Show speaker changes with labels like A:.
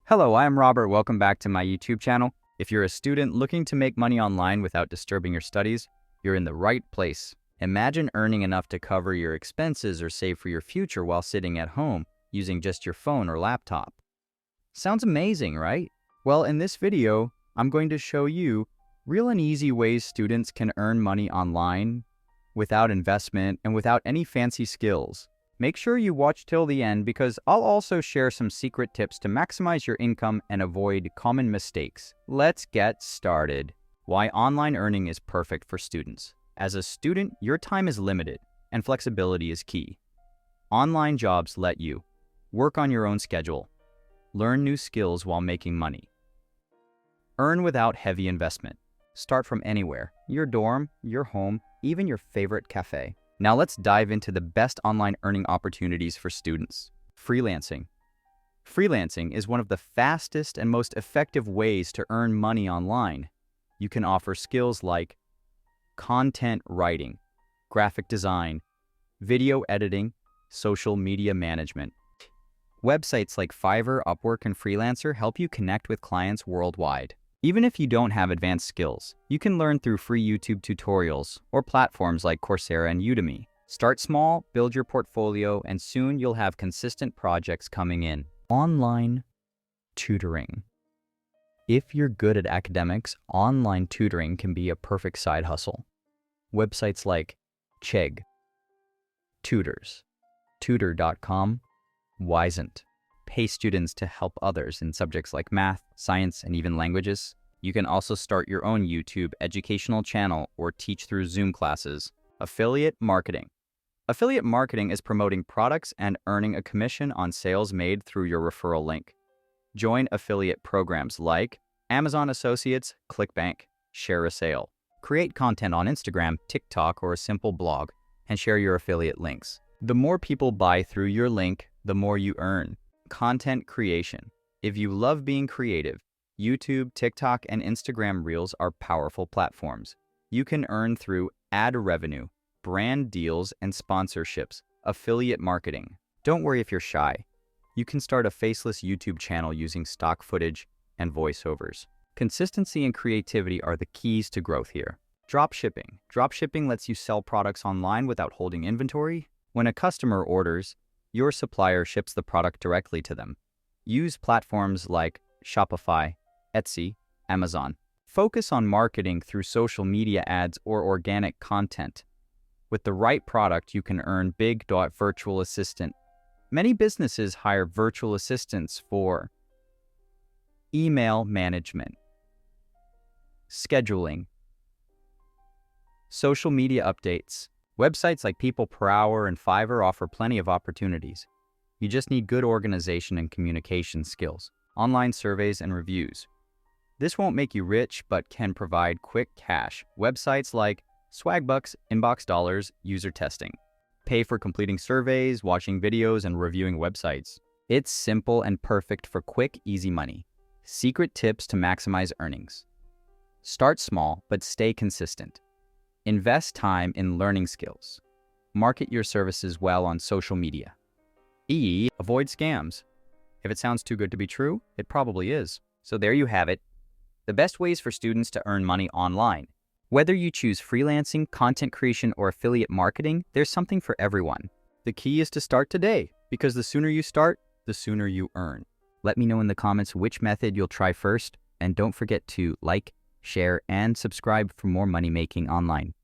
A: Hello, I am Robert. Welcome back to my YouTube channel. If you're a student looking to make money online without disturbing your studies, you're in the right place. Imagine earning enough to cover your expenses or save for your future while sitting at home using just your phone or laptop. Sounds amazing, right? Well, in this video, I'm going to show you real and easy ways students can earn money online without investment and without any fancy skills. Make sure you watch till the end because I'll also share some secret tips to maximize your income and avoid common mistakes. Let's get started. Why online earning is perfect for students. As a student, your time is limited and flexibility is key. Online jobs let you work on your own schedule, learn new skills while making money, earn without heavy investment. Start from anywhere, your dorm, your home, even your favorite cafe. Now let's dive into the best online earning opportunities for students. Freelancing. Freelancing is one of the fastest and most effective ways to earn money online. You can offer skills like content writing, graphic design, video editing, social media management. Websites like Fiverr, Upwork, and Freelancer help you connect with clients worldwide. Even if you don't have advanced skills, you can learn through free YouTube tutorials or platforms like Coursera and Udemy. Start small, build your portfolio, and soon you'll have consistent projects coming in. Online tutoring. If you're good at academics, online tutoring can be a perfect side hustle. Websites like Chegg, Tutors, Tutor.com, Wisent pay students to help others in subjects like math, science, and even languages. You can also start your own YouTube educational channel or teach through Zoom classes. Affiliate marketing. Affiliate marketing is promoting products and earning a commission on sales made through your referral link. Join affiliate programs like Amazon Associates, ClickBank, Share a Sale. Create content on Instagram, TikTok, or a simple blog, and share your affiliate links. The more people buy through your link, the more you earn. Content creation. If you love being creative, YouTube, TikTok, and Instagram Reels are powerful platforms. You can earn through ad revenue, brand deals, and sponsorships. Affiliate marketing. Don't worry if you're shy. You can start a faceless YouTube channel using stock footage and voiceovers. Consistency and creativity are the keys to growth here. Dropshipping. Dropshipping lets you sell products online without holding inventory. When a customer orders, your supplier ships the product directly to them. Use platforms like Shopify, Etsy, Amazon. Focus on marketing through social media ads or organic content. With the right product, you can earn big. Virtual assistant. Many businesses hire virtual assistants for email management, scheduling, social media updates. Websites like People Per Hour and Fiverr offer plenty of opportunities. You just need good organization and communication skills. Online surveys and reviews. This won't make you rich, but can provide quick cash. Websites like Swagbucks, Inbox Dollars, user testing. Pay for completing surveys, watching videos, and reviewing websites. It's simple and perfect for quick, easy money. Secret tips to maximize earnings. Start small, but stay consistent. Invest time in learning skills. Market your services well on social media. Avoid scams. If it sounds too good to be true, it probably is. So there you have it. The best ways for students to earn money online. Whether you choose freelancing, content creation, or affiliate marketing, there's something for everyone. The key is to start today, because the sooner you start, the sooner you earn. Let me know in the comments which method you'll try first, and don't forget to like, share, and subscribe for more money making online.